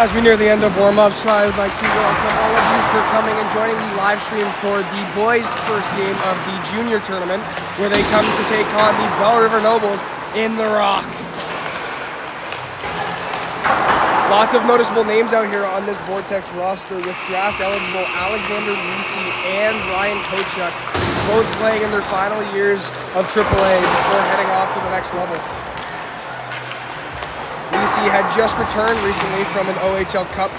As we near the end of warm-ups, I would like to welcome all of you for coming and joining the live stream for the boys' first game of the junior tournament, where they come to take on the Belle River Nobles in the Rock. Lots of noticeable names out here on this Vortex roster, with draft-eligible Alexander Lisi and Ryan Kochuk both playing in their final years of AAA before heading off to the next level. Lisi had just returned recently from an OHL Cup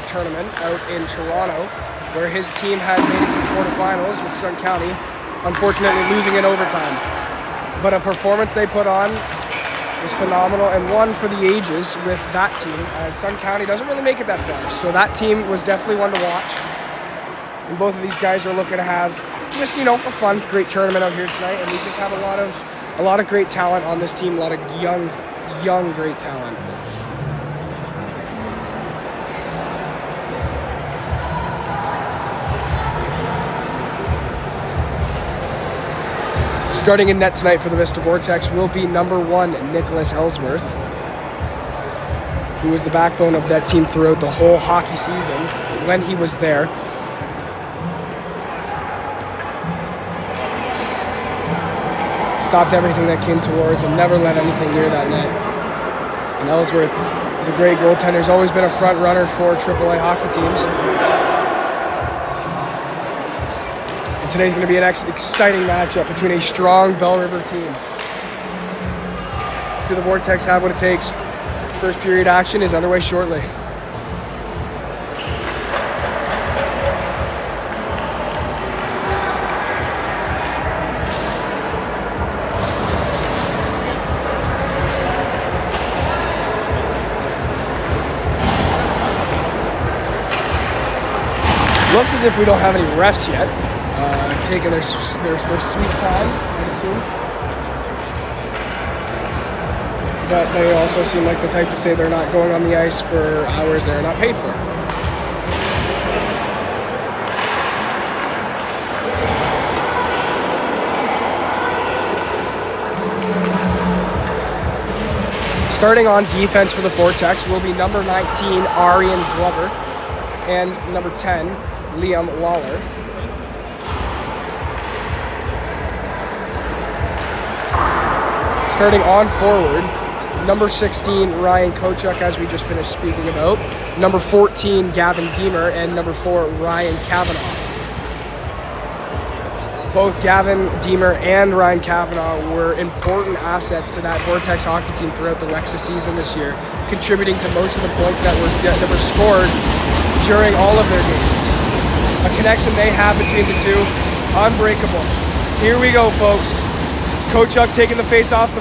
tournament out in Toronto, where his team had made it to the quarterfinals with Sun County, unfortunately losing in overtime. But a performance they put on was phenomenal, and one for the ages with that team, as Sun County doesn't really make it that far. So that team was definitely one to watch. And both of these guys are looking to have just, a fun, great tournament out here tonight, and we just have a lot of great talent on this team, a lot of young great talent. Starting in net tonight for the Vista Vortex will be number 1, Nicholas Ellsworth, who was the backbone of that team throughout the whole hockey season when he was there. Stopped everything that came towards and never let anything near that net. And Ellsworth is a great goaltender. He's always been a front runner for AAA hockey teams. And today's going to be an exciting matchup between a strong Belle River team. Do the Vortex have what it takes? First period action is underway shortly. Looks as if we don't have any refs yet, taking their sweet time, I'd assume. But they also seem like the type to say they're not going on the ice for hours they're not paid for. Starting on defense for the Vortex will be number 19, Arian Glover, and number 10, Liam Lawler. Starting on forward, number 16, Ryan Kochuk, as we just finished speaking about, number 14, Gavin Deemer, and number 4, Ryan Kavanaugh. Both Gavin Deemer and Ryan Kavanaugh were important assets to that Vortex hockey team throughout the WECSSAA season this year, contributing to most of the points that were scored during all of their games. A connection they have between the two, unbreakable. Here we go, folks. Kochuk taking the face-off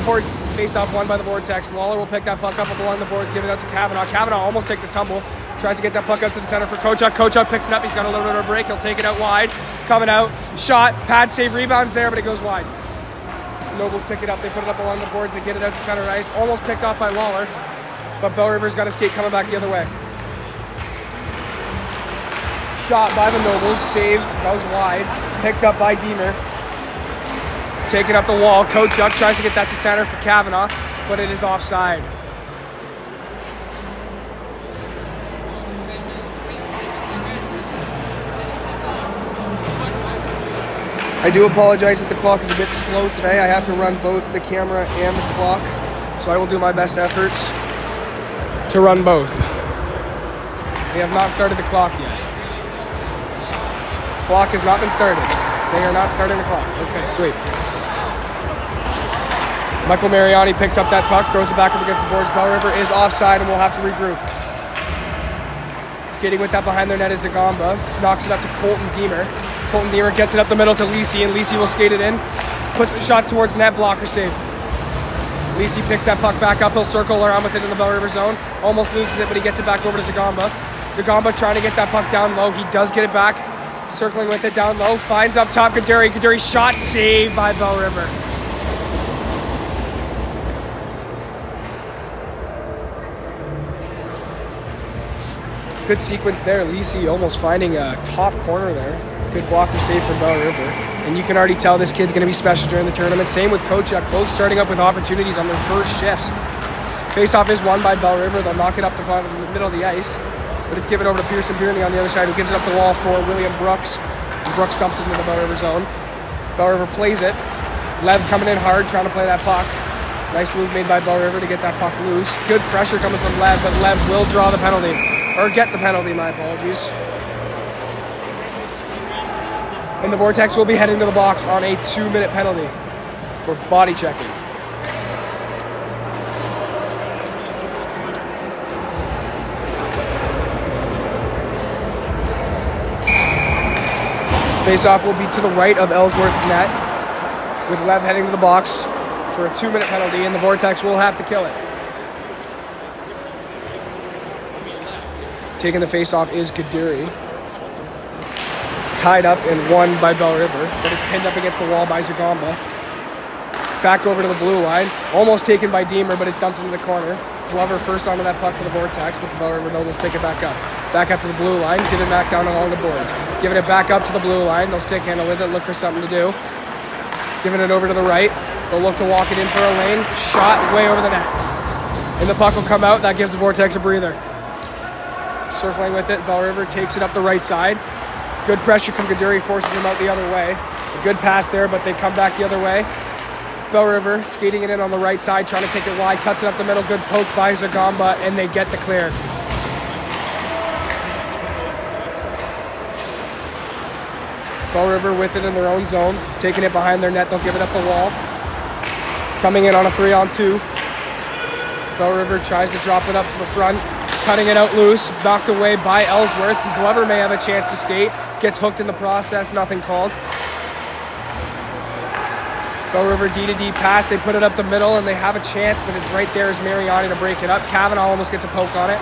won by the Vortex. Lawler will pick that puck up along the boards, give it out to Kavanaugh. Kavanaugh almost takes a tumble, tries to get that puck up to the center for Kochuk. Kochuk picks it up, he's got a little bit of a break, he'll take it out wide. Coming out, shot, pad save, rebounds there, but it goes wide. Nobles pick it up, they put it up along the boards, they get it out to center ice. Almost picked off by Lawler, but Belle River's got a skate coming back the other way. Shot by the Nobles, save, goes wide, picked up by Deemer. Taking up the wall, Kochuk tries to get that to center for Kavanaugh, but it is offside. I do apologize that the clock is a bit slow today. I have to run both the camera and the clock, so I will do my best efforts to run both. We have not started the clock yet. Clock has not been started. They are not starting the clock. Okay, sweet. Michael Mariani picks up that puck, throws it back up against the boards. Belle River is offside and will have to regroup. Skating with that behind their net is Zagamba. Knocks it up to Colton Deemer. Colton Deemer gets it up the middle to Lisi, and Lisi will skate it in. Puts the shot towards net, blocker save. Lisi picks that puck back up. He'll circle around with it in the Belle River zone. Almost loses it, but he gets it back over to Zagamba. Zagamba trying to get that puck down low. He does get it back. Circling with it down low. Finds up top Kaduri. Kaduri shot saved by Belle River. Good sequence there. Lisi almost finding a top corner there. Good blocker save for Belle River. And you can already tell this kid's going to be special during the tournament. Same with Kochuk, both starting up with opportunities on their first shifts Face-off is won by Belle River. They'll knock it up the middle of the ice, but it's given over to Pearson Birney on the other side, who gives it up the wall for William Brooks. Brooks dumps it into the Belle River zone. Belle River plays it. Lev coming in hard, trying to play that puck. Nice move made by Belle River to get that puck loose. Good pressure coming from Lev, but Lev will draw the penalty. Or get the penalty, my apologies. And the Vortex will be heading to the box on a 2-minute penalty for body checking. Face-off will be to the right of Ellsworth's net, with Lev heading to the box for a 2-minute penalty, and the Vortex will have to kill it. Taking the face-off is Kaduri. Tied up and won by Belle River, but it's pinned up against the wall by Zagomba. Back over to the blue line, almost taken by Deemer, but it's dumped into the corner. Glover first onto that puck for the Vortex, but the Belle River Nobles pick it back up. Back up to the blue line, give it back down along the boards. Giving it back up to the blue line, they'll stick handle with it, look for something to do. Giving it over to the right, they'll look to walk it in for a lane, shot way over the net. And the puck will come out, that gives the Vortex a breather. Circling with it, Belle River takes it up the right side. Good pressure from Kaduri, forces him out the other way. A good pass there, but they come back the other way. Belle River skating it in on the right side, trying to take it wide, cuts it up the middle, good poke by Zagomba, and they get the clear. Belle River with it in their own zone, taking it behind their net, they'll give it up the wall. Coming in on a 3-on-2. Belle River tries to drop it up to the front, cutting it out loose, knocked away by Ellsworth. Glover may have a chance to skate, gets hooked in the process, nothing called. Belle River D-to-D pass, they put it up the middle and they have a chance, but it's right there as Mariani to break it up. Kavanaugh almost gets a poke on it.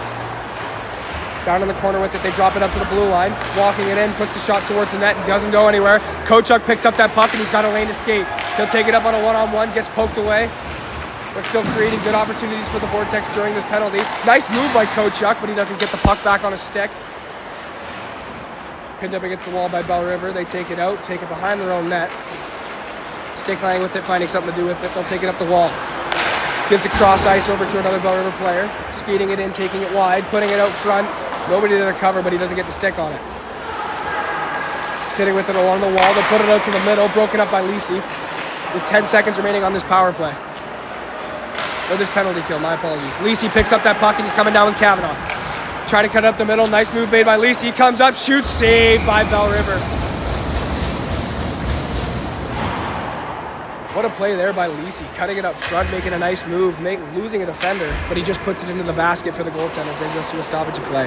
Down in the corner with it, they drop it up to the blue line. Walking it in, puts the shot towards the net and doesn't go anywhere. Kochuk picks up that puck and he's got a lane to skate. He'll take it up on a 1-on-1, gets poked away, but still creating good opportunities for the Vortex during this penalty. Nice move by Kochuk, but he doesn't get the puck back on his stick. Pinned up against the wall by Belle River. They take it out, take it behind their own net. Stick laying with it, finding something to do with it. They'll take it up the wall. Gives it cross ice over to another Belle River player. Skating it in, taking it wide, putting it out front. Nobody to the cover, but he doesn't get the stick on it. Sitting with it along the wall. They'll put it out to the middle, broken up by Lisi. With 10 seconds remaining on this power play. Or this penalty kill, my apologies. Lisi picks up that puck and he's coming down with Kavanaugh. Trying to cut it up the middle. Nice move made by Lisi. Comes up, shoots, saved by Belle River. What a play there by Lisi, cutting it up front, making a nice move, losing a defender, but he just puts it into the basket for the goaltender, brings us to a stoppage of play.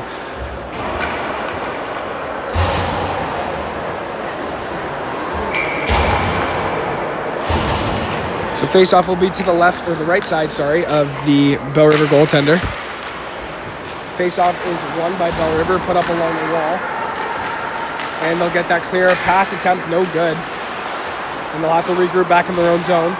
So face-off will be to the left, or the right side, of the Belle River goaltender. Face-off is won by Belle River, put up along the wall. And they'll get that clear pass attempt, no good. And they'll have to regroup back in their own zone.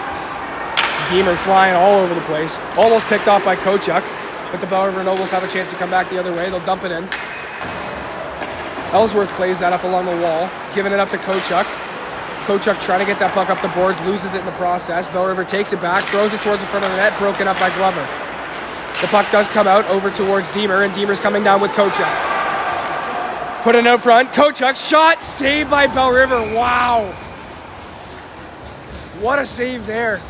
Deemer flying all over the place. Almost picked off by Kochuk, but the Belle River Nobles have a chance to come back the other way. They'll dump it in. Ellsworth plays that up along the wall, giving it up to Kochuk. Kochuk trying to get that puck up the boards, loses it in the process. Belle River takes it back, throws it towards the front of the net, broken up by Glover. The puck does come out over towards Deemer, and Deemer's coming down with Kochuk. Put it out front. Kochuk shot, saved by Belle River. Wow. What a save there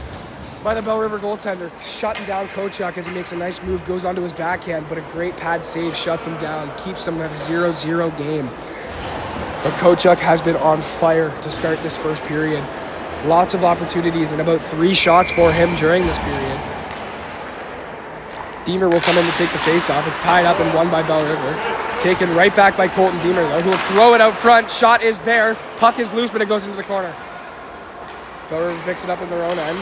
by the Belle River goaltender. Shutting down Kochuk as he makes a nice move, goes onto his backhand, but a great pad save, shuts him down, keeps him at a 0-0 game. But Kochuk has been on fire to start this first period. Lots of opportunities and about 3 shots for him during this period. Deemer will come in to take the face-off. It's tied up and won by Belle River. Taken right back by Colton Deemer, though, who will throw it out front. Shot is there. Puck is loose, but it goes into the corner. Belle River picks it up in their own end.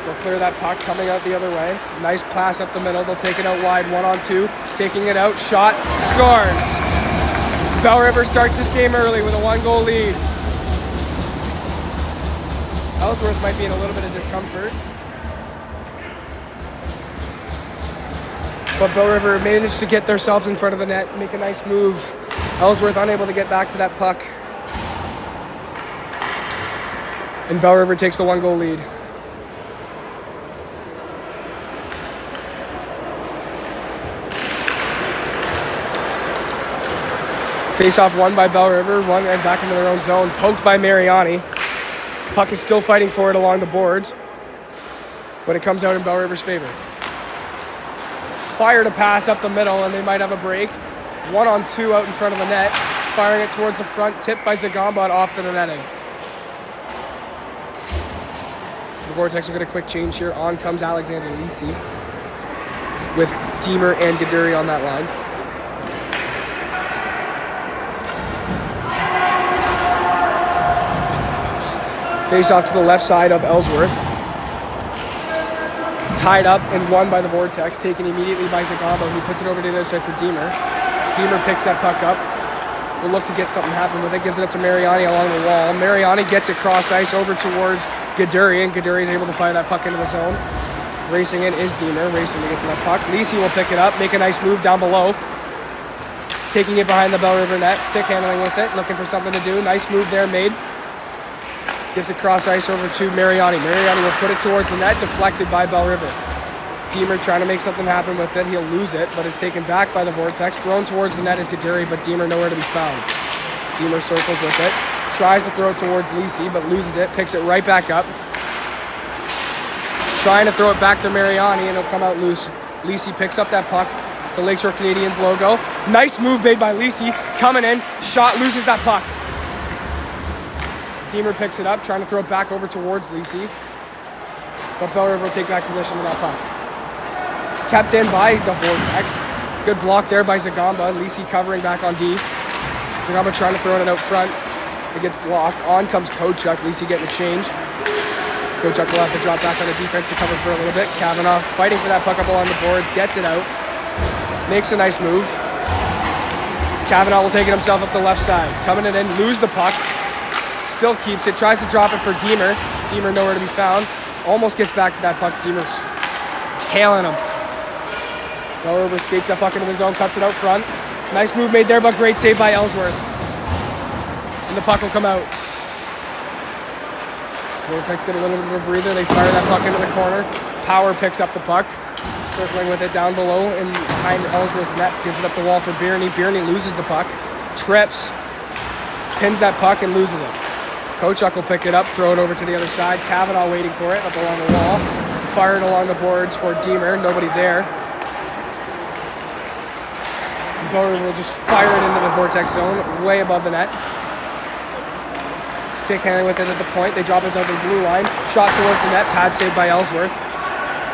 They'll clear that puck coming out the other way. Nice pass up the middle. They'll take it out wide, 1-on-2. Taking it out, shot, scores. Belle River starts this game early with a 1-goal lead. Ellsworth might be in a little bit of discomfort. But Belle River managed to get themselves in front of the net, make a nice move. Ellsworth unable to get back to that puck. And Belle River takes the 1-goal lead. Face-off won by Belle River, one and back into their own zone. Poked by Mariani. Puck is still fighting for it along the boards, but it comes out in Belle River's favor. Fired a pass up the middle, and they might have a break. 1-on-2 out in front of the net. Firing it towards the front, tipped by Zagamba off to the netting. The Vortex will get a quick change here. On comes Alexander Lisi with Deemer and Gaduri on that line. Face off to the left side of Ellsworth. Tied up and won by the Vortex, taken immediately by Zagamba, who puts it over to the other side for Deemer. Deemer picks that puck up. Will look to get something happen with it. Gives it up to Mariani along the wall. Mariani gets it cross ice over towards Gaduri, and Gaduri is able to fire that puck into the zone. Racing in is Deemer, racing to get to that puck. Lisi will pick it up, make a nice move down below. Taking it behind the Belle River net, stick handling with it, looking for something to do. Nice move there made. Gives it cross ice over to Mariani. Mariani will put it towards the net, deflected by Belle River. Deemer trying to make something happen with it. He'll lose it, but it's taken back by the Vortex. Thrown towards the net is Gaduri, but Deemer nowhere to be found. Deemer circles with it. Tries to throw it towards Lisi, but loses it. Picks it right back up. Trying to throw it back to Mariani, and it'll come out loose. Lisi picks up that puck. The Lakeshore Canadiens logo. Nice move made by Lisi. Coming in. Shot, loses that puck. Deemer picks it up, trying to throw it back over towards Lisi. But Belle River will take back possession of that puck. Kept in by the Vortex. Good block there by Zagamba. Lisi covering back on D. Zagamba trying to throw it out front. It gets blocked. On comes Kochuk. Lisi getting the change. Kochuk will have to drop back on the defense to cover for a little bit. Kavanaugh fighting for that puck up along the boards. Gets it out. Makes a nice move. Kavanaugh will take it himself up the left side. Coming it in. Lose the puck. Still keeps it. Tries to drop it for Deemer. Deemer nowhere to be found. Almost gets back to that puck. Deemer's tailing him. Belle River skates that puck into the zone, cuts it out front. Nice move made there, but great save by Ellsworth. And the puck will come out. Vortex get a little bit of a breather. They fire that puck into the corner. Power picks up the puck. Circling with it down below and behind Ellsworth's net. Gives it up the wall for Bierney. Bierney loses the puck. Trips. Pins that puck and loses it. Kochuk will pick it up, throw it over to the other side. Kavanaugh waiting for it up along the wall. Fired along the boards for Deemer. Nobody there. Belle River will just fire it into the Vortex zone, way above the net. Stick handling with it at the point. They drop it down the blue line. Shot towards the net. Pad saved by Ellsworth.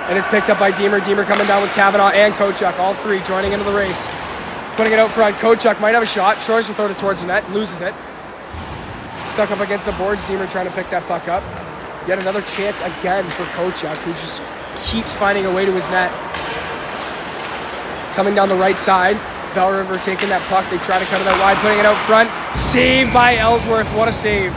And it's picked up by Deemer. Deemer coming down with Kavanaugh and Kochuk. All three joining into the race. Putting it out front. Kochuk might have a shot. Troyes will throw it towards the net. Loses it. Stuck up against the boards. Deemer trying to pick that puck up. Yet another chance again for Kochuk, who just keeps finding a way to his net. Coming down the right side. Belle River taking that puck. They try to cut it out wide, putting it out front. Saved by Ellsworth. What a save.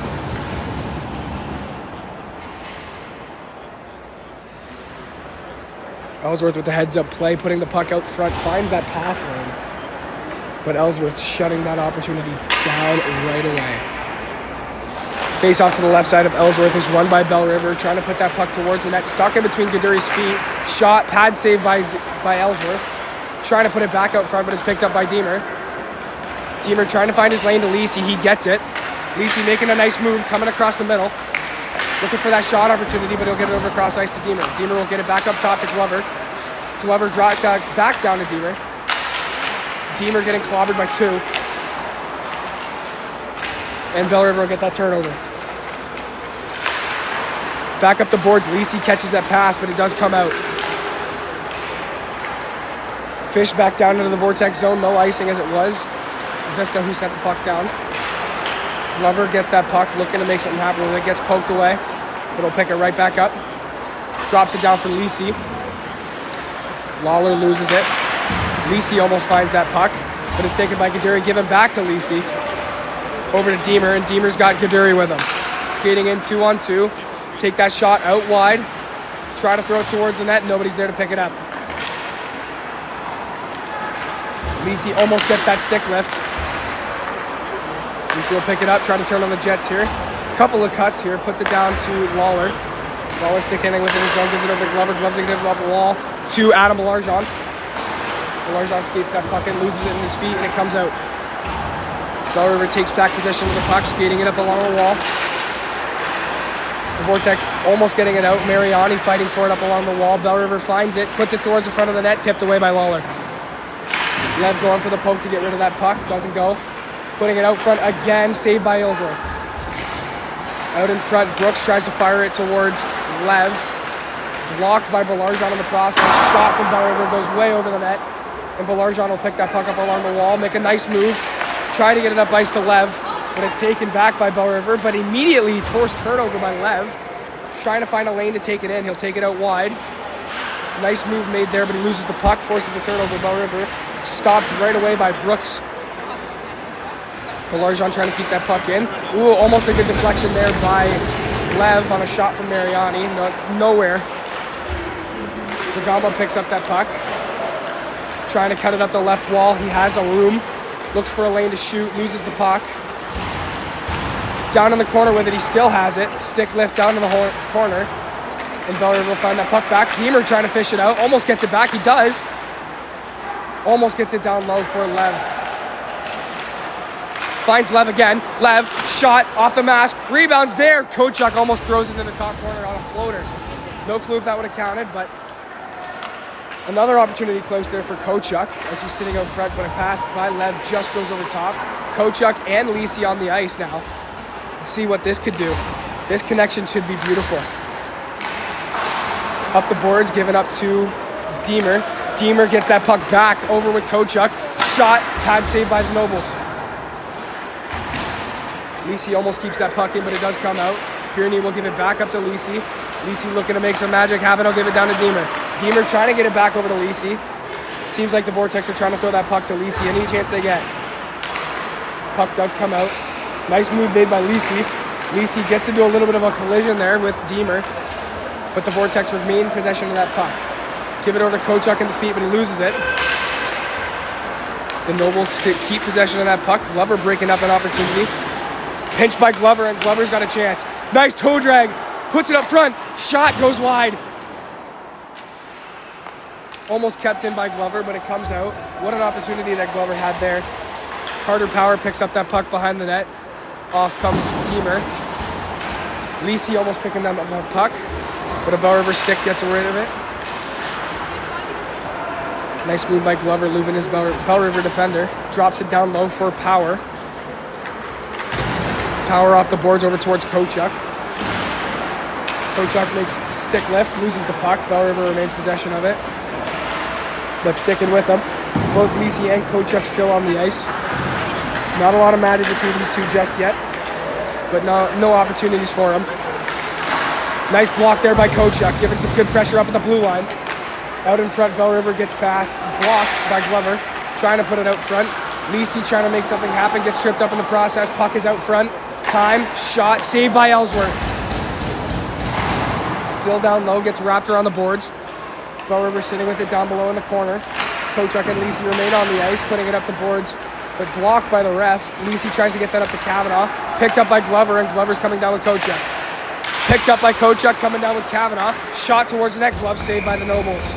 Ellsworth with the heads-up play, putting the puck out front, finds that pass lane. But Ellsworth shutting that opportunity down right away. Face off to the left side of Ellsworth is won by Belle River, trying to put that puck towards the net. Stuck in between Gaduri's feet. Shot, pad save by Ellsworth. Trying to put it back out front, but it's picked up by Deemer. Deemer trying to find his lane to Lisi. He gets it. Lisi making a nice move, coming across the middle. Looking for that shot opportunity, but he'll get it over across ice to Deemer. Deemer will get it back up top to Glover. Glover dropped back down to Deemer. Deemer getting clobbered by two. And Belle River will get that turnover. Back up the boards. Lisi catches that pass, but it does come out. Fish back down into the Vortex zone. No icing as it was. Vista who sent the puck down. Glover gets that puck, looking to make something happen with it. Gets poked away, but he'll pick it right back up. Drops it down for Lisi. Lawler loses it. Lisi almost finds that puck, but it's taken by Gaduri. Given back to Lisi. Over to Deemer, and Deemer's got Gaduri with him. Skating in 2-on-2. Take that shot out wide. Try to throw it towards the net. Nobody's there to pick it up. Lisi almost gets that stick lift. Lisi will pick it up, try to turn on the Jets here. Couple of cuts here, puts it down to Lawler. Lawler stick handling with it in his zone, gives it over to Glover. Gloves it up the wall to Adam Belarjon. Belarjon skates that puck in, loses it in his feet, and it comes out. Belle River takes back possession of the puck, skating it up along the wall. The Vortex almost getting it out. Mariani fighting for it up along the wall. Belle River finds it, puts it towards the front of the net, tipped away by Lawler. Lev going for the poke to get rid of that puck, doesn't go. Putting it out front again, saved by Ilsworth. Out in front, Brooks tries to fire it towards Lev. Blocked by Belarjon in the process. Shot from Belle River goes way over the net. And Belarjon will pick that puck up along the wall, make a nice move. Try to get it up ice to Lev, but it's taken back by Belle River, but immediately forced turnover by Lev. Trying to find a lane to take it in. He'll take it out wide. Nice move made there, but he loses the puck, forces the turnover. Belle River stopped right away by Brooks. Belarjon trying to keep that puck in. Ooh, almost a good deflection there by Lev on a shot from Mariani. Nowhere. Zagama picks up that puck. Trying to cut it up the left wall. He has a room. Looks for a lane to shoot. Loses the puck. Down in the corner with it. He still has it. Stick lift down in the corner. And Belle River will find that puck back. Deemer trying to fish it out. Almost gets it back. He does. Almost gets it down low for Lev. Finds Lev again. Lev, shot off the mask. Rebounds there. Kochuk almost throws it in the top corner on a floater. No clue if that would have counted, but another opportunity close there for Kochuk as he's sitting out front, but a pass by Lev just goes over top. Kochuk and Lisi on the ice now to see what this could do. This connection should be beautiful. Up the boards, given up to Deemer. Deemer gets that puck back over with Kochuk. Shot, pad saved by the Nobles. Lisi almost keeps that puck in, but it does come out. Pierney will give it back up to Lisi. Lisi looking to make some magic happen. He'll give it down to Deemer. Deemer trying to get it back over to Lisi. Seems like the Vortex are trying to throw that puck to Lisi any chance they get. Puck does come out. Nice move made by Lisi. Lisi gets into a little bit of a collision there with Deemer, but the Vortex remain possession of that puck. Give it over to Kochuk in the feet, but he loses it. The Nobles keep possession of that puck. Glover breaking up an opportunity. Pinched by Glover, and Glover's got a chance. Nice toe drag. Puts it up front. Shot goes wide. Almost kept in by Glover, but it comes out. What an opportunity that Glover had there. Carter Power picks up that puck behind the net. Off comes Deemer. Lisi almost picking up a puck, but a Belle River stick gets rid of it. Nice move by Glover, leaving his Belle River defender. Drops it down low for Power. Power off the boards over towards Kochuk. Kochuk makes stick lift, loses the puck. Belle River remains possession of it. But sticking with them. Both Lisi and Kochuk still on the ice. Not a lot of magic between these two just yet, but no opportunities for them. Nice block there by Kochuk, giving some good pressure up at the blue line. Out in front, Belle River gets past, blocked by Glover, trying to put it out front. Lisi trying to make something happen, gets tripped up in the process. Puck is out front. Time, shot, saved by Ellsworth. Still down low, gets wrapped around the boards. Belle River sitting with it down below in the corner. Kochuk and Lisi remain on the ice, putting it up the boards, but blocked by the ref. Lisi tries to get that up to Kavanaugh. Picked up by Glover, and Glover's coming down with Kochuk. Picked up by Kochuk, coming down with Kavanaugh. Shot towards the net, glove saved by the Nobles.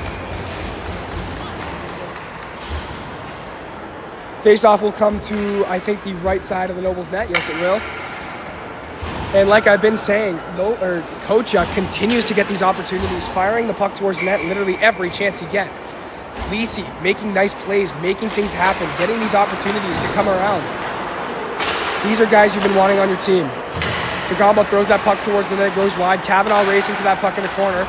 Face-off will come to, I think, the right side of the Nobles net. Yes, it will. And like I've been saying, Kochuk continues to get these opportunities, firing the puck towards the net literally every chance he gets. Lisi making nice plays, making things happen, getting these opportunities to come around. These are guys you've been wanting on your team. Zagama throws that puck towards the net, goes wide. Kavanaugh racing to that puck in the corner.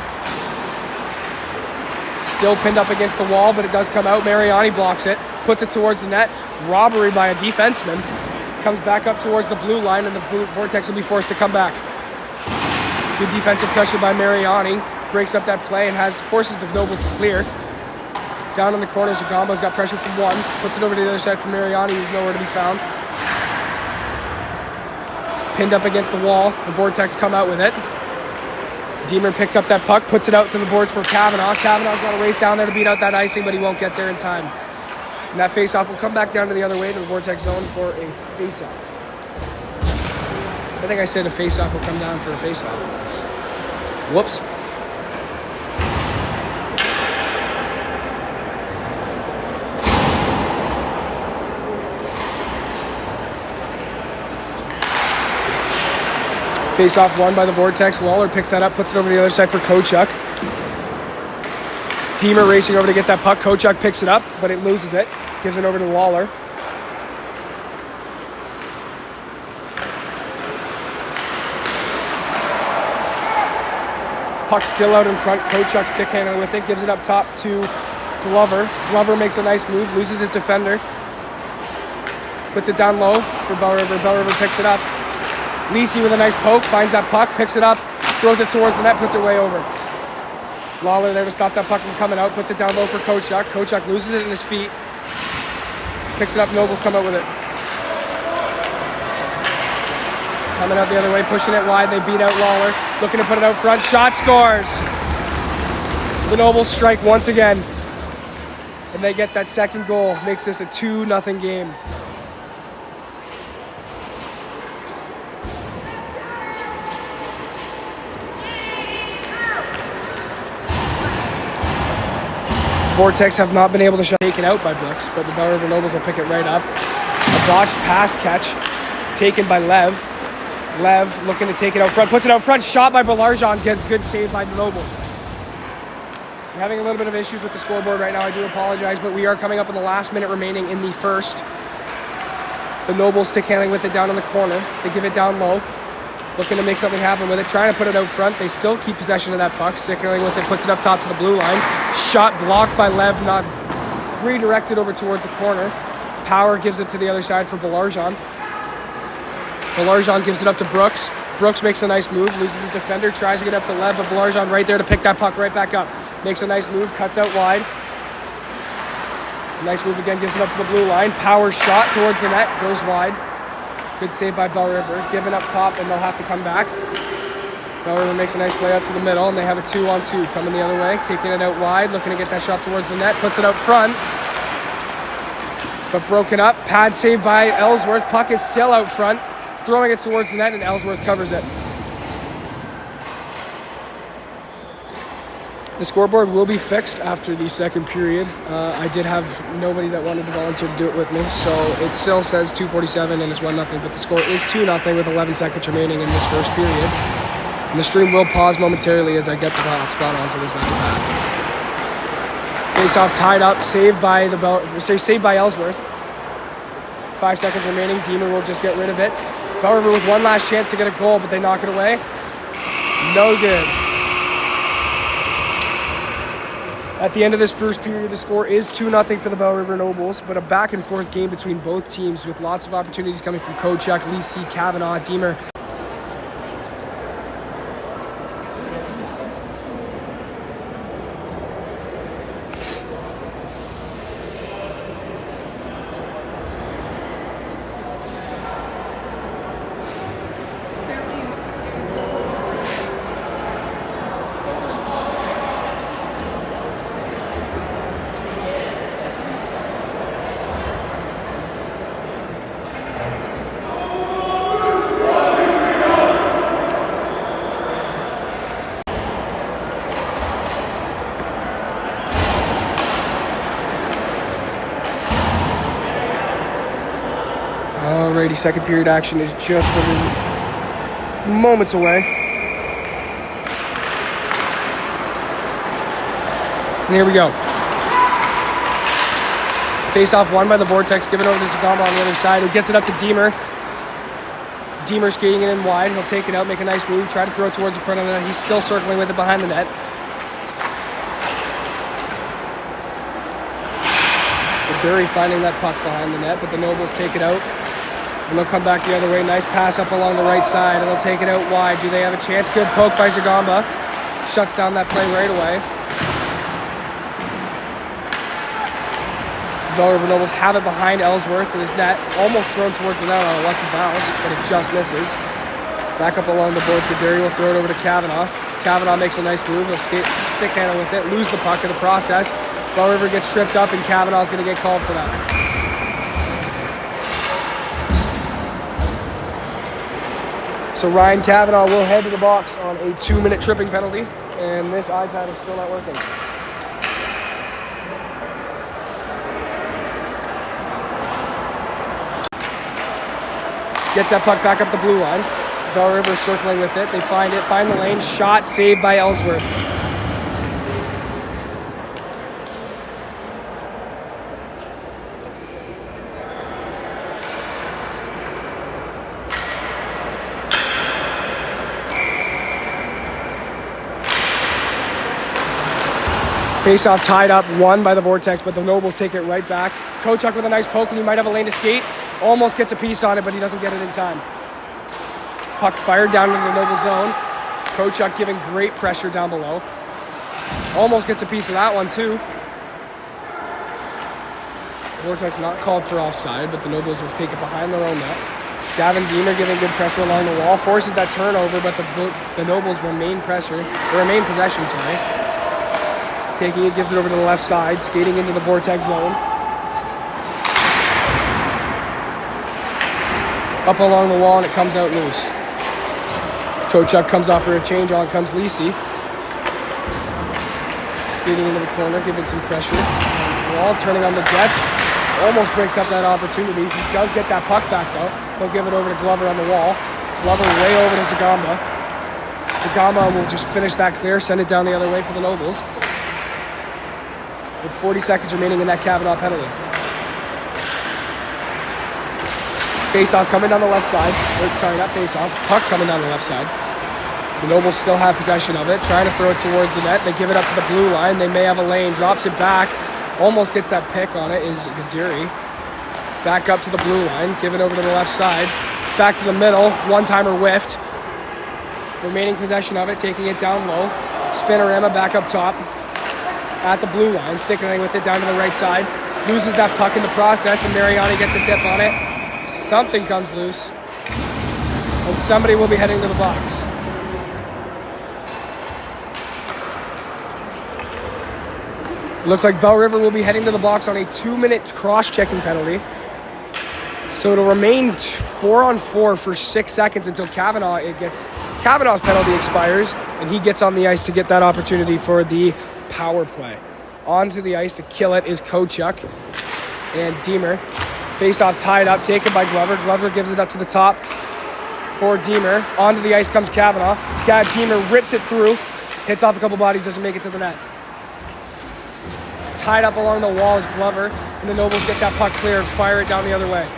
Still pinned up against the wall, but it does come out. Mariani blocks it, puts it towards the net. Robbery by a defenseman. Comes back up towards the blue line, and the Vortex will be forced to come back. Good defensive pressure by Mariani. Breaks up that play and forces the Nobles to clear. Down in the corner, Zagama's got pressure from one. Puts it over to the other side for Mariani, who's nowhere to be found. Pinned up against the wall. The Vortex come out with it. Deemer picks up that puck, puts it out to the boards for Kavanaugh. Kavanaugh's got to race down there to beat out that icing, but he won't get there in time. And that face-off will come back down to the other way to the Vortex zone for a face-off. I think I said a face-off will come down for a face-off. Whoops. Face-off won by the Vortex. Lawler picks that up, puts it over to the other side for Kochuk. Deemer racing over to get that puck. Kochuk picks it up, but it loses it. Gives it over to Lawler. Puck still out in front. Kochuk stick handling with it. Gives it up top to Glover. Glover makes a nice move. Loses his defender. Puts it down low for Belle River. Belle River picks it up. Lisi with a nice poke. Finds that puck. Picks it up. Throws it towards the net. Puts it way over. Lawler there to stop that puck from coming out. Puts it down low for Kochuk. Kochuk loses it in his feet. Picks it up. Nobles come out with it. Coming out the other way. Pushing it wide. They beat out Lawler. Looking to put it out front. Shot scores. The Nobles strike once again. And they get that second goal. Makes this a 2-0 game. Vortex have not been able to shut taken out by Brooks, but the Belle River Nobles will pick it right up. A botched pass catch taken by Lev. Lev looking to take it out front, puts it out front, shot by Belarjon, gets good save by the Nobles. We're having a little bit of issues with the scoreboard right now, I do apologize, but we are coming up on the last minute remaining in the first. The Nobles stick handling with it down in the corner. They give it down low, looking to make something happen with it, trying to put it out front. They still keep possession of that puck, stick handling with it, puts it up top to the blue line. Shot blocked by Lev, not redirected over towards the corner. Power gives it to the other side for Belarjon. Belarjon gives it up to Brooks. Brooks makes a nice move, loses his defender, tries to get up to Lev, but Belarjon right there to pick that puck right back up. Makes a nice move, cuts out wide. Nice move again, gives it up to the blue line. Power shot towards the net, goes wide. Good save by Belle River. Given up top, and they'll have to come back. Belle River makes a nice play up to the middle, and they have a 2-on-2 coming the other way. Kicking it out wide, looking to get that shot towards the net. Puts it out front. But broken up. Pad save by Ellsworth. Puck is still out front. Throwing it towards the net, and Ellsworth covers it. The scoreboard will be fixed after the second period. I did have nobody that wanted to volunteer to do it with me, so it still says 2:47 and it's 1-0, but the score is 2-0 with 11 seconds remaining in this first period. And the stream will pause momentarily as I get the hotspot on for this iPad. Face-off tied up, saved by Ellsworth. 5 seconds remaining. Deemer will just get rid of it. Belle River with one last chance to get a goal, but they knock it away. No good. At the end of this first period, the score is 2-0 for the Belle River Nobles, but a back-and-forth game between both teams with lots of opportunities coming from Kochuk, Lisi, Kavanaugh, Deemer. Alrighty, second period action is just moments away. And here we go. Face-off won by the Vortex, given over to Zagama on the other side, who gets it up to Deemer. Deemer skating it in wide. He'll take it out, make a nice move, try to throw it towards the front of the net. He's still circling with it behind the net. Dury finding that puck behind the net, but the Nobles take it out. And they'll come back the other way. Nice pass up along the right side, and they'll take it out wide. Do they have a chance? Good poke by Zagamba. Shuts down that play right away. The Belle River Nobles have it behind Ellsworth in his net. Almost thrown towards the net on a lucky bounce, but it just misses. Back up along the boards. Gaduri will throw it over to Kavanaugh. Kavanaugh makes a nice move. He'll stick handle with it, lose the puck in the process. Belle River gets tripped up, and Kavanaugh's going to get called for that. So Ryan Kavanaugh will head to the box on a 2-minute tripping penalty, and this iPad is still not working. Gets that puck back up the blue line. Belle River circling with it. They find it, find the lane. Shot saved by Ellsworth. Face-off tied up, won by the Vortex, but the Nobles take it right back. Kochuk with a nice poke, and he might have a lane to skate. Almost gets a piece on it, but he doesn't get it in time. Puck fired down into the Noble zone. Kochuk giving great pressure down below. Almost gets a piece of that one, too. Vortex not called for offside, but the Nobles will take it behind their own net. Gavin Deemer giving good pressure along the wall. Forces that turnover, but the Nobles remain possession, Taking it, gives it over to the left side, skating into the Vortex zone. Up along the wall, and it comes out loose. Kochuk comes off for a change, on comes Lisi. Skating into the corner, giving some pressure. Wall turning on the Jets. Almost breaks up that opportunity. He does get that puck back, though. He'll give it over to Glover on the wall. Glover way over to Zagamba. Zagamba will just finish that clear, send it down the other way for the Nobles. With 40 seconds remaining in that Kavanaugh penalty. Face-off coming down the left side. Not face-off. Puck coming down the left side. The Nobles still have possession of it. Trying to throw it towards the net. They give it up to the blue line. They may have a lane. Drops it back. Almost gets that pick on it is Gaduri. Back up to the blue line. Give it over to the left side. Back to the middle. One-timer whiffed. Remaining possession of it. Taking it down low. Spinorama back up top. At the blue line, sticking with it down to the right side. Loses that puck in the process, and Mariani gets a tip on it. Something comes loose. And somebody will be heading to the box. Looks like Belle River will be heading to the box on a 2-minute cross-checking penalty. So it'll remain 4-on-4 for 6 seconds until Kavanaugh's penalty expires, and he gets on the ice to get that opportunity for the power play. Onto the ice to kill it is Kochuk and Deemer. Face-off tied up, taken by Glover. Glover gives it up to the top for Deemer. Onto the ice comes Kavanaugh. Deemer rips it through, hits off a couple bodies, doesn't make it to the net. Tied up along the wall is Glover, and the Nobles get that puck clear and fire it down the other way.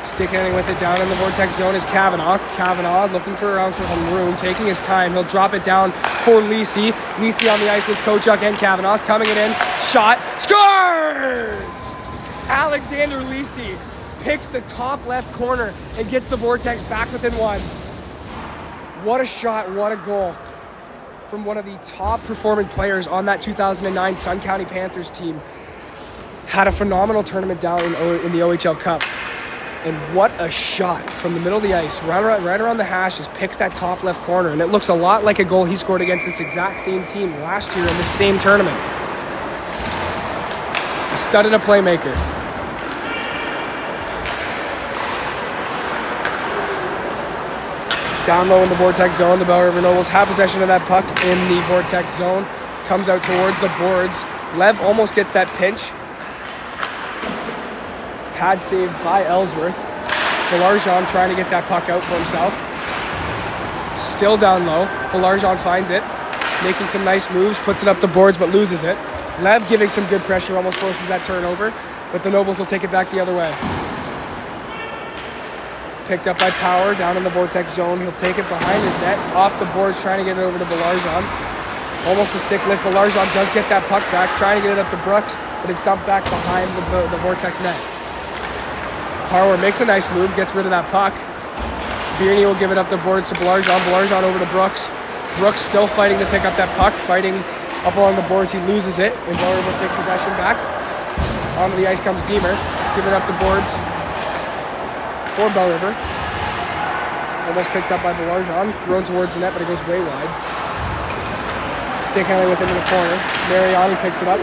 Sticking with it down in the Vortex zone is Kavanaugh. Kavanaugh looking around for some room, taking his time. He'll drop it down for Lisi. Lisi on the ice with Kochuk and Kavanaugh. Coming it in. Shot. Scores! Alexander Lisi picks the top left corner and gets the Vortex back within one. What a shot. What a goal from one of the top performing players on that 2009 Sun County Panthers team. Had a phenomenal tournament down in the OHL Cup. And what a shot from the middle of the ice, right around the hashes, picks that top left corner. And it looks a lot like a goal he scored against this exact same team last year in this same tournament. A stud and a playmaker. Down low in the Vortex zone, the Belle River Nobles have possession of that puck in the Vortex zone. Comes out towards the boards. Lev almost gets that pinch. Pad saved by Ellsworth. Belarjan trying to get that puck out for himself. Still down low. Belarjan finds it. Making some nice moves. Puts it up the boards but loses it. Lev giving some good pressure. Almost forces that turnover. But the Nobles will take it back the other way. Picked up by Power down in the Vortex zone. He'll take it behind his net. Off the boards trying to get it over to Belarjan. Almost a stick lift. Belarjan does get that puck back. Trying to get it up to Brooks. But it's dumped back behind the Vortex net. Power makes a nice move, gets rid of that puck. Bierney will give it up the boards to Belarjan. Belarjan over to Brooks. Brooks still fighting to pick up that puck, fighting up along the boards. He loses it, and Belle River will take possession back. Onto the ice comes Deemer. Give it up the boards for Belle River. Almost picked up by Belarjan. Thrown towards the net, but it goes way wide. Stick handling with him in the corner. Mariani picks it up.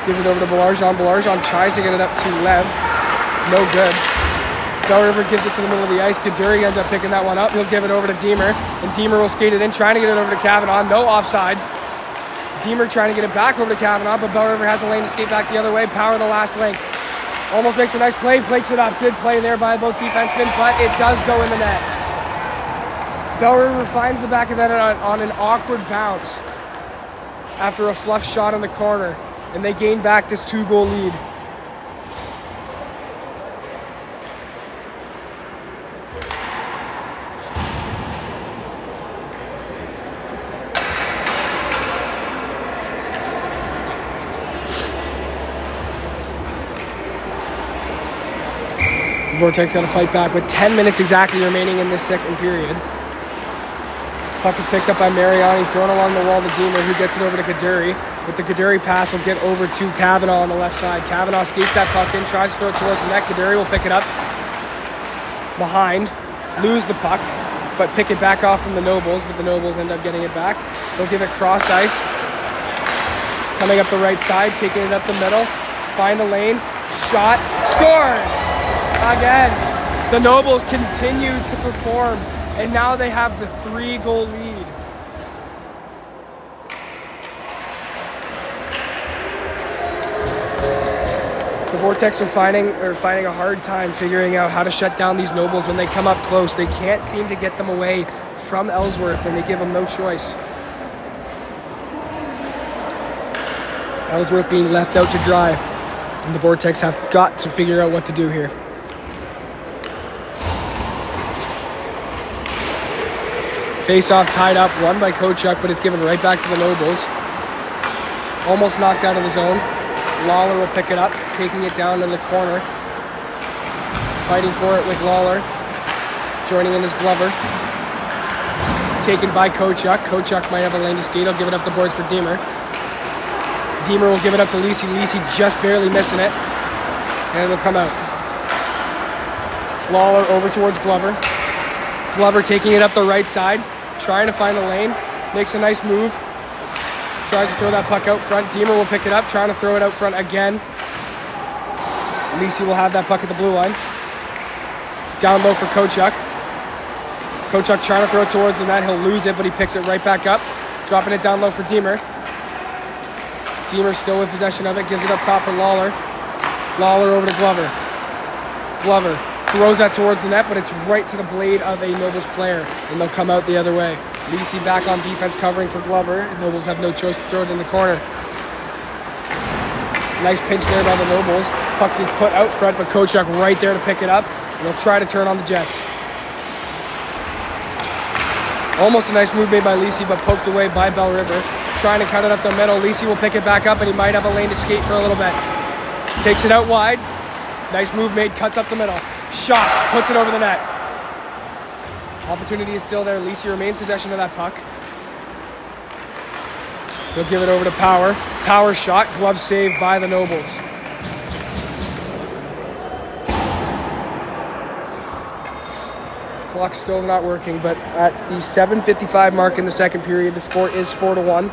Gives it over to Belarjan. Belarjan tries to get it up to Lev. No good. Belle River gives it to the middle of the ice. Gaduri ends up picking that one up. He'll give it over to Deemer. And Deemer will skate it in, trying to get it over to Kavanaugh. No offside. Deemer trying to get it back over to Kavanaugh, but Belle River has a lane to skate back the other way. Power the last link. Almost makes a nice play, flakes it up. Good play there by both defensemen, but it does go in the net. Belle River finds the back of that on an awkward bounce after a fluff shot in the corner, and they gain back this 2-goal lead. The Vortex got to fight back with 10 minutes exactly remaining in this second period. Puck is picked up by Mariani, thrown along the wall to Deemer, who gets it over to Kaduri. With the Kaduri pass, will get over to Kavanaugh on the left side. Kavanaugh skates that puck in, tries to throw it towards the net. Kaduri will pick it up behind, lose the puck, but pick it back off from the Nobles, but the Nobles end up getting it back. They'll give it cross ice. Coming up the right side, taking it up the middle, find a lane, shot, scores! Again, the Nobles continue to perform, and now they have the 3-goal lead. The Vortex are finding a hard time figuring out how to shut down these Nobles when they come up close. They can't seem to get them away from Ellsworth, and they give them no choice. Ellsworth being left out to dry, and the Vortex have got to figure out what to do here. Face-off tied up, won by Kochuk, but it's given right back to the Nobles. Almost knocked out of the zone. Lawler will pick it up, taking it down in the corner. Fighting for it with Lawler. Joining in is Glover. Taken by Kochuk. Kochuk might have a lane to skate. He'll give it up the boards for Deemer. Deemer will give it up to Lisi. Lisi just barely missing it. And it'll come out. Lawler over towards Glover. Glover taking it up the right side. Trying to find the lane. Makes a nice move. Tries to throw that puck out front. Deemer will pick it up. Trying to throw it out front again. Lisi will have that puck at the blue line. Down low for Kochuk. Kochuk trying to throw it towards the net. He'll lose it, but he picks it right back up. Dropping it down low for Deemer. Deemer still with possession of it. Gives it up top for Lawler. Lawler over to Glover. Glover throws that towards the net, but it's right to the blade of a Nobles player, and they'll come out the other way. Lisi back on defense covering for Glover. Nobles have no choice to throw it in the corner. Nice pinch there by the Nobles. Puck is put out front, but Kochuk right there to pick it up, and they'll try to turn on the Jets. Almost a nice move made by Lisi, but poked away by Belle River. Trying to cut it up the middle. Lisi will pick it back up, and he might have a lane to skate for a little bit. Takes it out wide. Nice move made, cuts up the middle. Shot, puts it over the net. Opportunity is still there. Lisi remains possession of that puck. He'll give it over to Power. Power shot, glove saved by the Nobles. Clock still not working, but at the 7:55 mark in the second period, the score is 4-1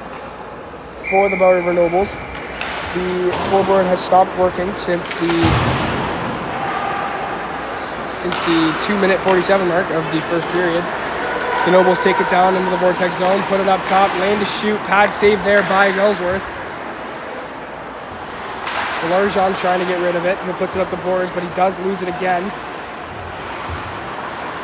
for the Belle River Nobles. The scoreboard has stopped working since the 2-minute 47 mark of the first period. The Nobles take it down into the Vortex zone, put it up top, lane to shoot, pad save there by Ellsworth. Belarjon trying to get rid of it. He puts it up the boards, but he does lose it again.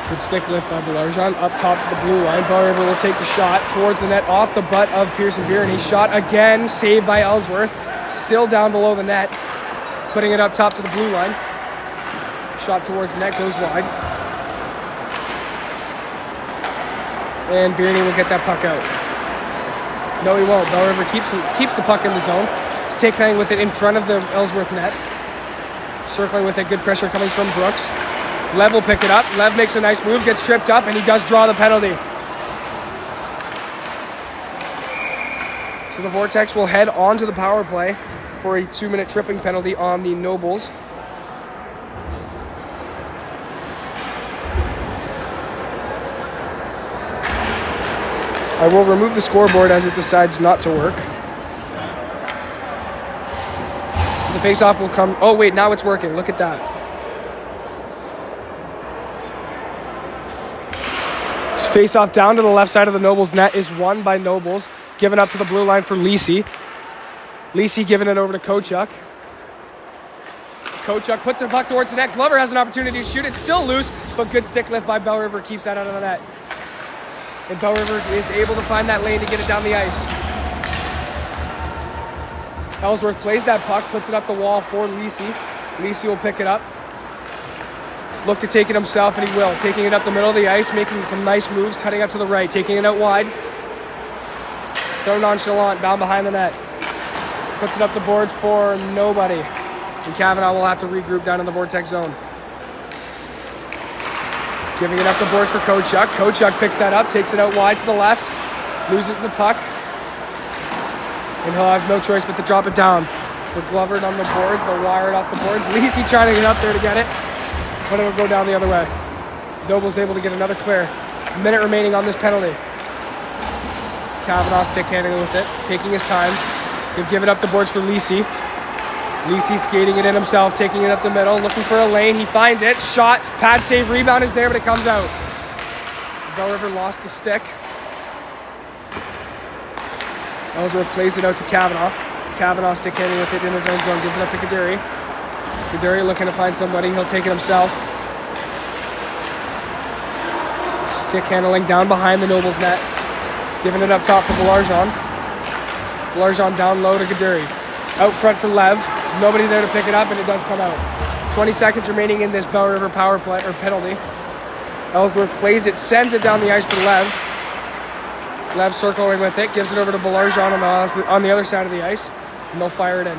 Good stick lift by Belarjon, up top to the blue line. Belle River will take the shot towards the net, off the butt of Pearson Beard. He shot again, saved by Ellsworth. Still down below the net, putting it up top to the blue line. Shot towards the net, goes wide. And Bierney will get that puck out. No, he won't. Belle River keeps the puck in the zone. He's taking with it in front of the Ellsworth net. Circling with it, good pressure coming from Brooks. Lev will pick it up. Lev makes a nice move, gets tripped up, and he does draw the penalty. So the Vortex will head on to the power play for a 2-minute tripping penalty on the Nobles. I will remove the scoreboard as it decides not to work. So the face-off will come... Oh, wait, now it's working. Look at that. Face-off down to the left side of the Nobles net is won by Nobles. Giving up to the blue line for Lisi. Lisi giving it over to Kochuk. Kochuk puts the puck towards the net. Glover has an opportunity to shoot it. Still loose, but good stick lift by Belle River keeps that out of the net. And Belle River is able to find that lane to get it down the ice. Ellsworth plays that puck, puts it up the wall for Lisi. Lisi will pick it up. Look to take it himself, and he will. Taking it up the middle of the ice, making some nice moves, cutting up to the right, taking it out wide. So nonchalant, down behind the net. Puts it up the boards for nobody. And Kavanaugh will have to regroup down in the Vortex zone. Giving it up the boards for Kochuk. Kochuk picks that up, takes it out wide to the left, loses the puck. And he'll have no choice but to drop it down. For Glover on the boards, they'll wire it off the boards. Lisi trying to get up there to get it, but it'll go down the other way. Noble's able to get another clear. Minute remaining on this penalty. Kavanaugh stick handling with it, taking his time. They've given up the boards for Lisi. Lisi skating it in himself, taking it up the middle, looking for a lane. He finds it, shot, pad save, rebound is there, but it comes out. Belle River lost the stick. Ellsworth plays it out to Kavanaugh. Kavanaugh stick handling with it in his own zone, gives it up to Kaduri. Kaduri looking to find somebody, he'll take it himself. Stick handling down behind the Nobles net. Giving it up top for Belarjon. Belarjon down low to Kaduri. Out front for Lev. Nobody there to pick it up, and it does come out. 20 seconds remaining in this Belle River power play or penalty. Ellsworth plays it, sends it down the ice for Lev. Lev circling with it, gives it over to Belarjon on the other side of the ice, and they'll fire it in.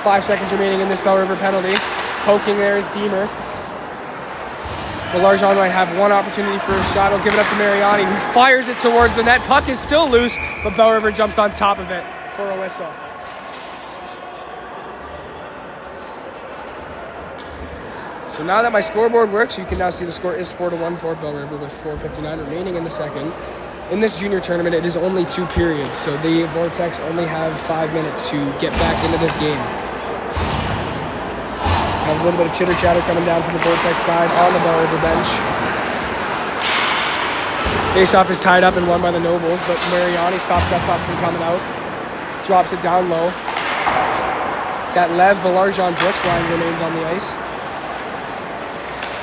5 seconds remaining in this Belle River penalty. Poking there is Deemer. Belarjon might have one opportunity for a shot. He'll give it up to Mariani, who fires it towards the net. Puck is still loose, but Belle River jumps on top of it for a whistle. So now that my scoreboard works, you can now see the score is 4-1 for Belle River with 4:59 remaining in the second. In this junior tournament, it is only 2 periods, so the Vortex only have 5 minutes to get back into this game. Have a little bit of chitter-chatter coming down from the Vortex side on the Belle River bench. Face-off is tied up and won by the Nobles, but Mariani stops that puck from coming out. Drops it down low. That Lev Belarjon Brooks line remains on the ice.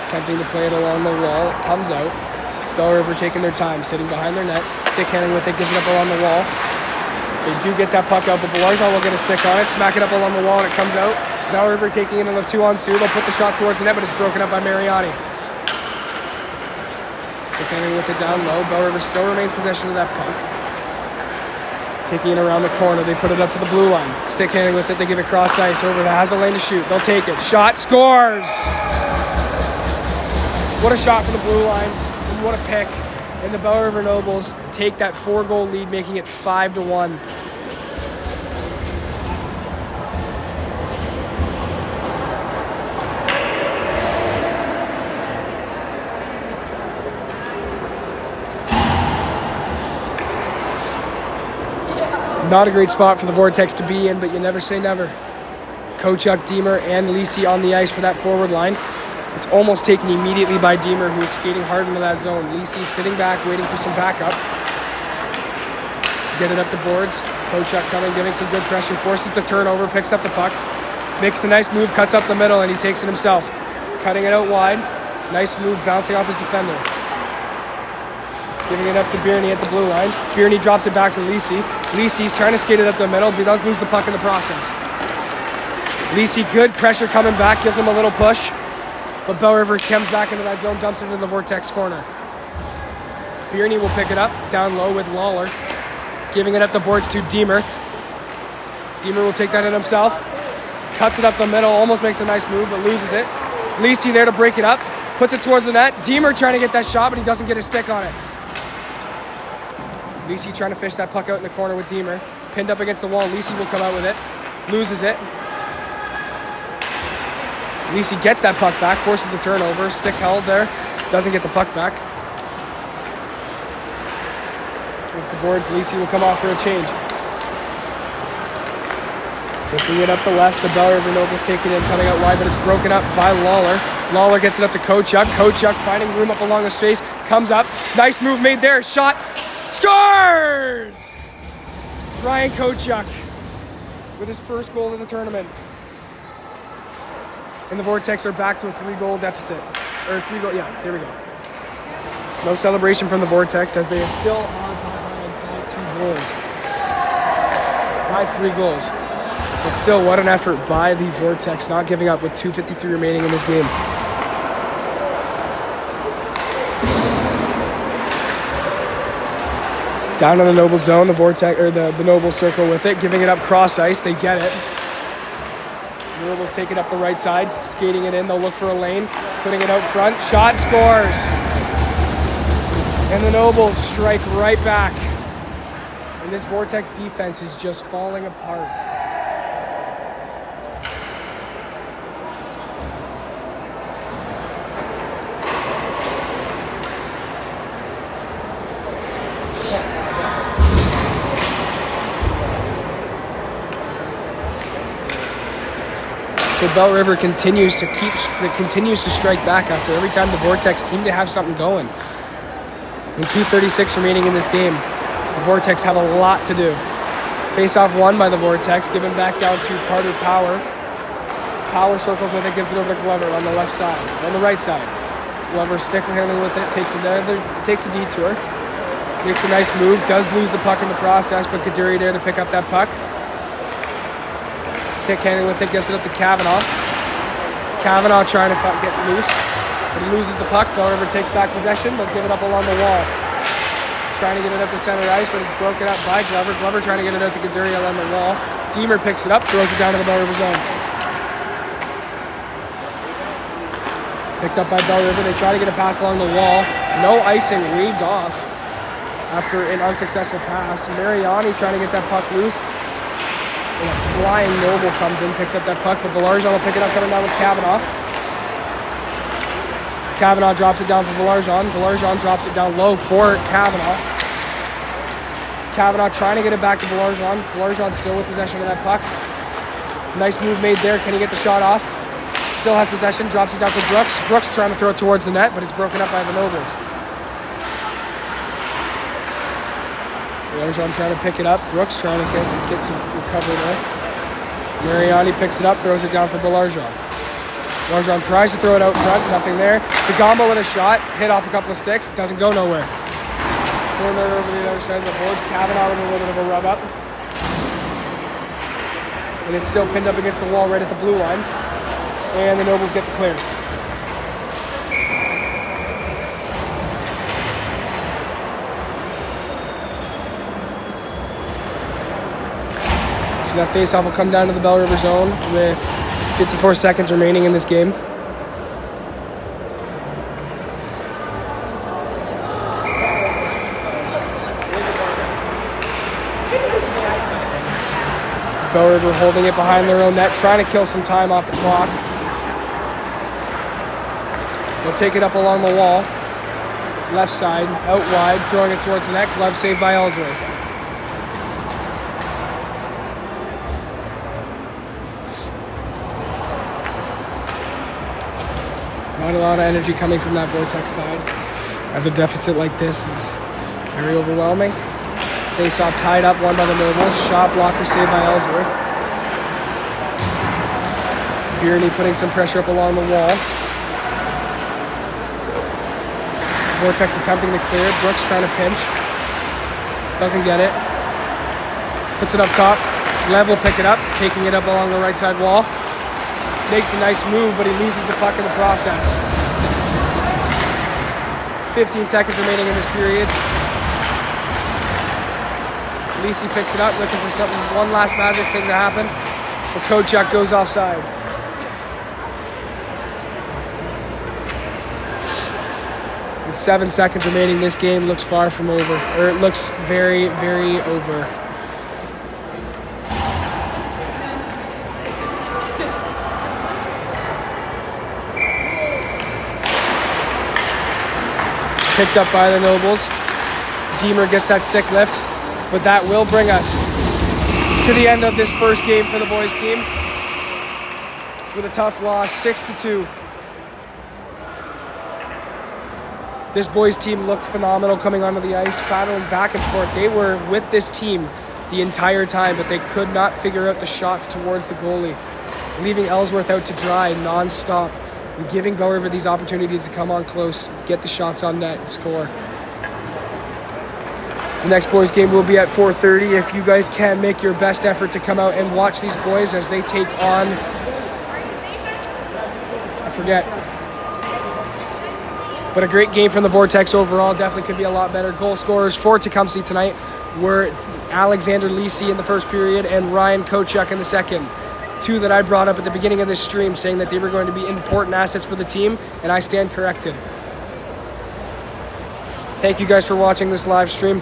Attempting to play it along the wall. It comes out. Belle River taking their time, sitting behind their net. Stick handling with it, gives it up along the wall. They do get that puck out, but Belarjon will get a stick on it, smack it up along the wall, and it comes out. Belle River taking it in a 2-on-2. They'll put the shot towards the net, but it's broken up by Mariani. Stick handling with it down low. Belle River still remains possession of that puck. Taking it around the corner, they put it up to the blue line. Stick handling with it, they give it cross ice over. That has a lane to shoot. They'll take it. Shot, scores! What a shot from the blue line, and what a pick. And the Belle River Nobles take that 4-goal lead, making it 5-1. Not a great spot for the Vortex to be in, but you never say never. Kochuk, Deemer, and Lisi on the ice for that forward line. It's almost taken immediately by Deemer, who is skating hard into that zone. Lisi sitting back, waiting for some backup. Get it up the boards. Kochuk coming, giving some good pressure, forces the turnover, picks up the puck, makes a nice move, cuts up the middle, and he takes it himself. Cutting it out wide. Nice move, bouncing off his defender. Giving it up to Bierney at the blue line. Bierney drops it back for Lisi. Lisi's trying to skate it up the middle, but he does lose the puck in the process. Lisi, good pressure coming back, gives him a little push. But Belle River comes back into that zone, dumps it into the Vortex corner. Bierney will pick it up, down low with Lawler. Giving it up the boards to Deemer. Deemer will take that in himself. Cuts it up the middle, almost makes a nice move, but loses it. Lisi there to break it up. Puts it towards the net. Deemer trying to get that shot, but he doesn't get his stick on it. Lisi trying to fish that puck out in the corner with Deemer. Pinned up against the wall. Lisi will come out with it. Loses it. Lisi gets that puck back, forces the turnover. Stick held there. Doesn't get the puck back. With the boards, Lisi will come off for a change. Taking it up the left. The Belle River Nobles taking it, coming out wide, but it's broken up by Lawler. Lawler gets it up to Kochuk. Kochuk finding room up along the space. Comes up. Nice move made there. Shot. Scores! Ryan Kochuk with his first goal of the tournament. And the Vortex are back to a 3-goal deficit. Or 3-goal, yeah, there we go. No celebration from the Vortex as they are still on behind by 2 goals. By 3 goals. But still, what an effort by the Vortex, not giving up with 2:53 remaining in this game. Down in the Noble zone, the Vortex, or the Noble circle with it, giving it up cross ice. They get it. The Nobles take it up the right side, skating it in. They'll look for a lane, putting it out front. Shot, scores. And the Nobles strike right back. And this Vortex defense is just falling apart. So Belle River continues to strike back after every time the Vortex seem to have something going. And 2:36 remaining in this game. The Vortex have a lot to do. Face-off won by the Vortex, given back down to Carter Power. Power circles with it, gives it over to Glover on the left side, on the right side. Glover stick handling with it, takes a detour. Makes a nice move, does lose the puck in the process, but Kaduri there to pick up that puck. Stick handling with it, gets it up to Kavanaugh. Kavanaugh trying to get loose, but he loses the puck. Belle River takes back possession, but give it up along the wall. Trying to get it up to center ice, but it's broken up by Glover. Glover trying to get it out to Kaduri along the wall. Deemer picks it up, throws it down to the Belle River zone. Picked up by Belle River. They try to get a pass along the wall. No icing, waved off after an unsuccessful pass. Mariani trying to get that puck loose. And a flying Noble comes in, picks up that puck, but Belarjon will pick it up coming down with Kavanaugh. Kavanaugh drops it down for Belarjon. Belarjon drops it down low for Kavanaugh. Kavanaugh trying to get it back to Belarjon. Belarjon still with possession of that puck. Nice move made there. Can he get the shot off? Still has possession, drops it down to Brooks. Brooks trying to throw it towards the net, but it's broken up by the Nobles. Belarjon trying to pick it up. Brooks trying to get some recovery there. Mariani picks it up, throws it down for Belarjon. Belarjon tries to throw it out front, nothing there. Tagamba with a shot, hit off a couple of sticks, doesn't go nowhere. Throwing it over the other side of the board. Kavanaugh with a little bit of a rub up. And it's still pinned up against the wall right at the blue line. And the Nobles get the clear. So that face-off will come down to the Belle River zone with 54 seconds remaining in this game. Belle River holding it behind their own net, trying to kill some time off the clock. They'll take it up along the wall. Left side, out wide, throwing it towards the net. Glove saved by Ellsworth. Not a lot of energy coming from that Vortex side, as a deficit like this is very overwhelming. Face-off tied up, won by the Nobles. Shot blocker saved by Ellsworth. Bierney putting some pressure up along the wall. Vortex attempting to clear. Brooks trying to pinch. Doesn't get it. Puts it up top. Lev will pick it up, taking it up along the right side wall. Makes a nice move, but he loses the puck in the process. 15 seconds remaining in this period. Lisi picks it up, looking for something, one last magic thing to happen. But Kochuk goes offside. With 7 seconds remaining, this game looks far from over. Or it looks very, very over. Picked up by the Nobles. Deemer gets that stick lift, but that will bring us to the end of this first game for the boys team with a tough loss, 6-2. This boys team looked phenomenal coming onto the ice, battling back and forth. They were with this team the entire time, but they could not figure out the shots towards the goalie, leaving Ellsworth out to dry non-stop and giving Belle River these opportunities to come on close, get the shots on net, and score. The next boys game will be at 4:30. If you guys can, make your best effort to come out and watch these boys as they take on, I forget. But a great game from the Vortex overall. Definitely could be a lot better. Goal scorers for Tecumseh tonight were Alexander Lisi in the first period and Ryan Kochuk in the second. Two that I brought up at the beginning of this stream, saying that they were going to be important assets for the team, and I stand corrected. Thank you guys for watching this live stream.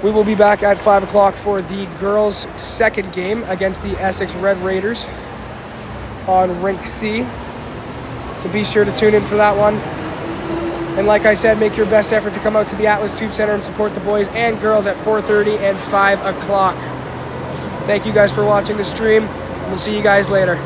We will be back at 5 o'clock for the girls' second game against the Essex Red Raiders on Rink C. So be sure to tune in for that one. And like I said, make your best effort to come out to the Atlas Tube Center and support the boys and girls at 4:30 and 5 o'clock. Thank you guys for watching the stream. We'll see you guys later.